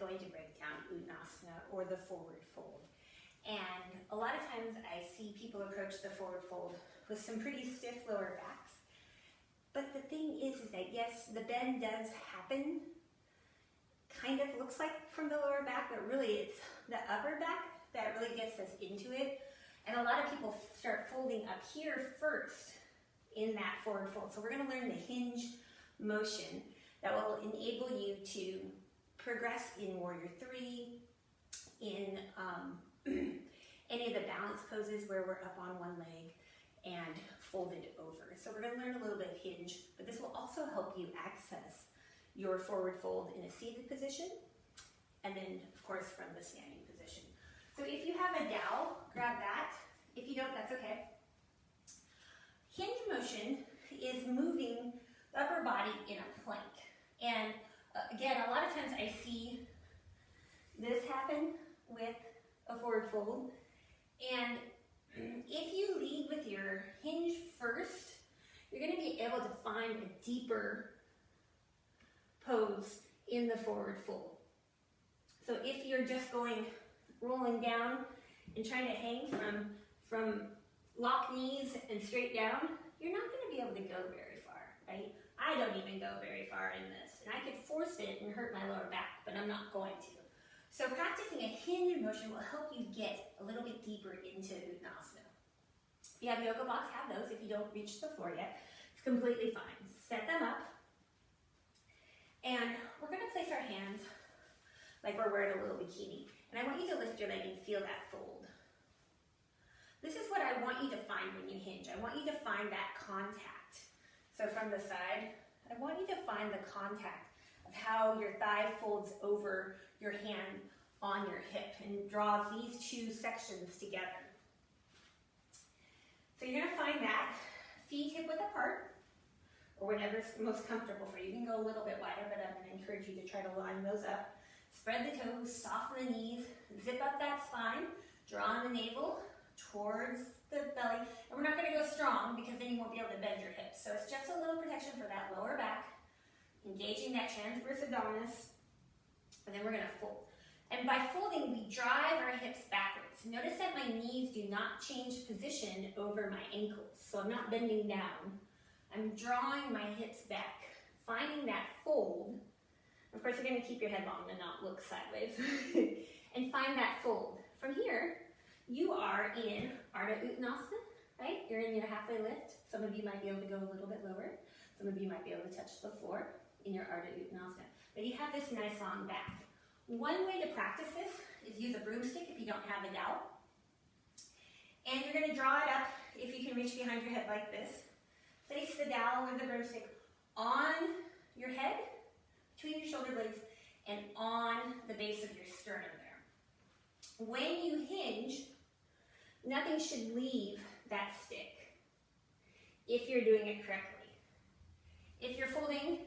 going to break down Uttanasana or the forward fold. And a lot of times I see people approach the forward fold with some pretty stiff lower backs. But the thing is that yes, the bend does happen, kind of looks like from the lower back, but really it's the upper back that really gets us into it. And a lot of people start folding up here first in that forward fold. So we're going to learn the hinge motion that will enable you to progress in Warrior 3, in any of the balance poses where we're up on one leg and folded over. So we're going to learn a little bit of hinge, but this will also help you access your forward fold in a seated position, and then of course from the standing position. So if you have a dowel, grab that. If you don't, that's okay. Hinge motion is moving the upper body in a plank. And again, a lot of times I see this happen with a forward fold. And if you lead with your hinge first, you're going to be able to find a deeper pose in the forward fold. So if you're just rolling down and trying to hang from locked knees and straight down, you're not going to be able to go very far, right? I don't even go very far in this. And I could force it and hurt my lower back, but I'm not going to. So practicing a hinge motion will help you get a little bit deeper into Uttanasana. If you have yoga blocks, have those. If you don't reach the floor yet, it's completely fine. Set them up. And we're going to place our hands like we're wearing a little bikini. And I want you to lift your leg and feel that fold. This is what I want you to find when you hinge. I want you to find that contact. So from the side, I want you to find the contact of how your thigh folds over your hand on your hip and draws these two sections together. So you're going to find that feet hip width apart, or whatever's most comfortable for you. You can go a little bit wider, but I'm going to encourage you to try to line those up. Spread the toes, soften the knees, zip up that spine, draw the navel towards the belly. And we're not going to go strong because then you won't be able to bend your hips. So it's just a little protection for that lower back, engaging that transverse abdominis, and then we're going to fold. And by folding, we drive our hips backwards. Notice that my knees do not change position over my ankles. So I'm not bending down. I'm drawing my hips back, finding that fold. Of course, you're going to keep your head long and not look sideways. And find that fold. From here, you are in Ardha Uttanasana, right? You're in your halfway lift. Some of you might be able to go a little bit lower. Some of you might be able to touch the floor in your Ardha Uttanasana. But you have this nice long back. One way to practice this is use a broomstick if you don't have a dowel. And you're going to draw it up if you can reach behind your head like this. Place the dowel or the broomstick on your head, between your shoulder blades, and on the base of your sternum there. When you hinge, nothing should leave that stick if you're doing it correctly. If you're folding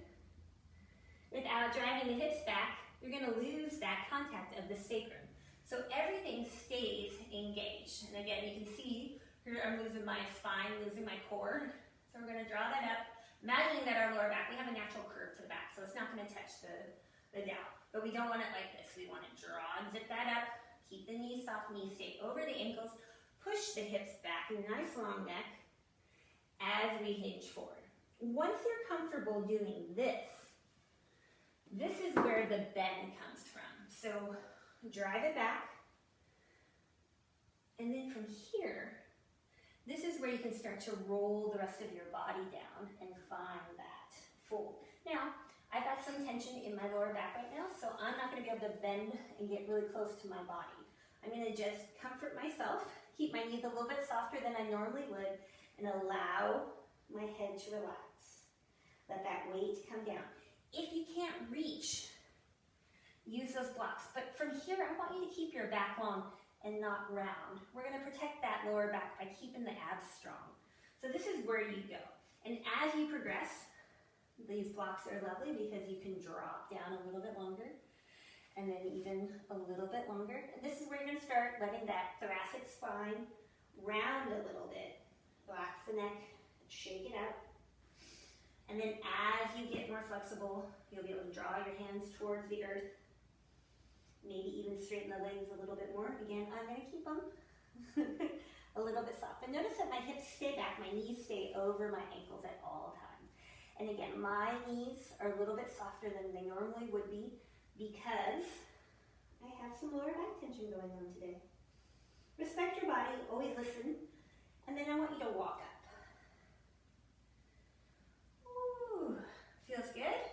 without driving the hips back, you're going to lose that contact of the sacrum. So everything stays engaged. And again, you can see here I'm losing my spine, losing my core. So we're going to draw that up, imagining that our lower back, we have a natural curve to the back, so it's not going to touch the dowel. But we don't want it like this. We want to draw and zip that up, keep the knees soft, knees stay over the ankles, push the hips back, nice long neck as we hinge forward. Once you're comfortable doing this, this is where the bend comes from. So drive it back, and then from here, this is where you can start to roll the rest of your body down and find that fold. Now, I've got some tension in my lower back right now, so I'm not going to be able to bend and get really close to my body. I'm going to just comfort myself, keep my knees a little bit softer than I normally would, and allow my head to relax. Let that weight come down. If you can't reach, use those blocks. But from here, I want you to keep your back long and not round. We're going to protect that lower back by keeping the abs strong. So this is where you go. And as you progress, these blocks are lovely because you can drop down a little bit longer and then even a little bit longer. And this is where you're going to start letting that thoracic spine round a little bit. Relax the neck, shake it out. And then as you get more flexible, you'll be able to draw your hands towards the earth Maybe even straighten the legs a little bit more. Again, I'm gonna keep them a little bit soft. And notice that my hips stay back, my knees stay over my ankles at all times. And again, my knees are a little bit softer than they normally would be because I have some lower back tension going on today. Respect your body, always listen, and then I want you to walk up. Ooh, feels good?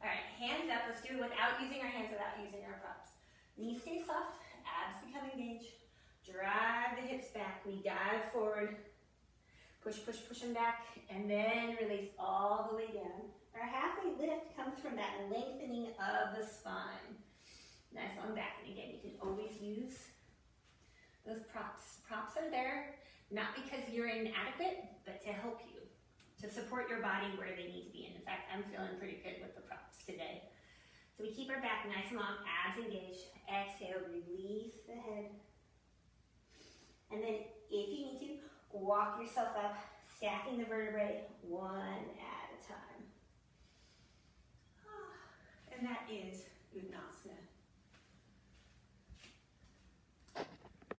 All right, hands up. Let's do it without using our hands, without using our props. Knees stay soft, abs become engaged. Drive the hips back. We dive forward. Push, push, push them back, and then release all the way down. Our halfway lift comes from that lengthening of the spine. Nice long back. And again, you can always use those props. Props are there not because you're inadequate, but to help you, to support your body where they need to be. And in fact, I'm feeling pretty good with the props today. So we keep our back nice and long, abs engaged. Exhale, release the head. And then if you need to, walk yourself up, stacking the vertebrae one at a time. And that is Uttanasana.